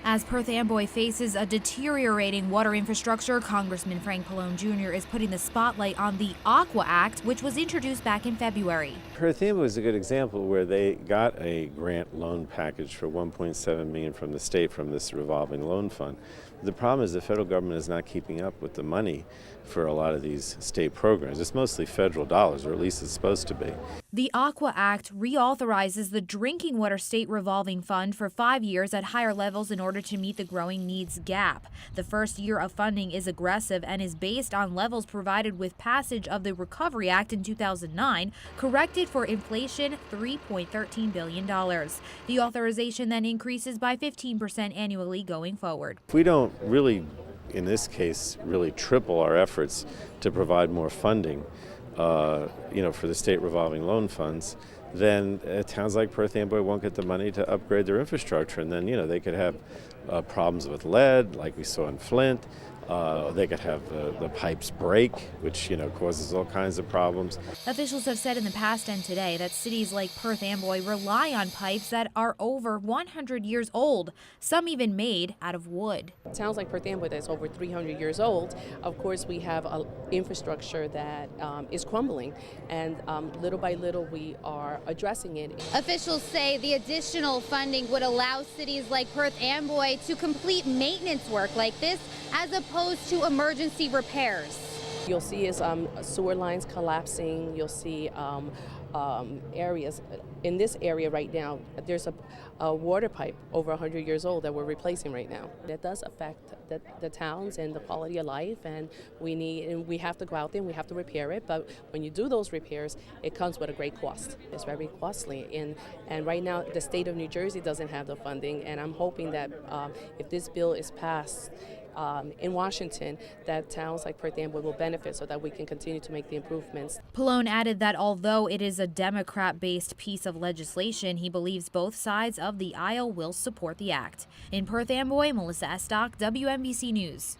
As Perth Amboy faces a deteriorating water infrastructure, Congressman Frank Pallone Jr. is putting the spotlight on the Aqua Act, which was introduced back in February. Perth Amboy is a good example where they got a grant loan package for $1.7 million from the state from this revolving loan fund. The problem is the federal government is not keeping up with the money for a lot of these state programs. It's mostly federal dollars, or at least it's supposed to be. The Aqua Act reauthorizes the Drinking Water State Revolving Fund for 5 years at higher levels in order to meet the growing needs gap. The first year of funding is aggressive and is based on levels provided with passage of the Recovery Act in 2009, corrected for inflation $3.13 billion. The authorization then increases by 15% annually going forward. If we don't really, in this case, really triple our efforts to provide more funding, for the state revolving loan funds, then towns like Perth Amboy won't get the money to upgrade their infrastructure, and then they could have problems with lead, like we saw in Flint. They could have the pipes break, which causes all kinds of problems. Officials have said in the past and today that cities like Perth Amboy rely on pipes that are over 100 years old, some even made out of wood. Towns like Perth Amboy that's over 300 years old, of course we have an infrastructure that is crumbling, and little by little we are addressing it. Officials say the additional funding would allow cities like Perth Amboy to complete maintenance work like this as opposed to emergency repairs. You'll see is sewer lines collapsing. You'll see areas. In this area right now, there's a water pipe over 100 years old that we're replacing right now. That does affect the towns and the quality of life, and we have to go out there and we have to repair it. But when you do those repairs, it comes with a great cost. It's very costly, and right now the state of New Jersey doesn't have the funding, and I'm hoping that if this bill is passed in Washington, that towns like Perth Amboy will benefit so that we can continue to make the improvements. Pallone added that although it is a Democrat-based piece of legislation, he believes both sides of the aisle will support the act. In Perth Amboy, Melissa Estock, WNBC News.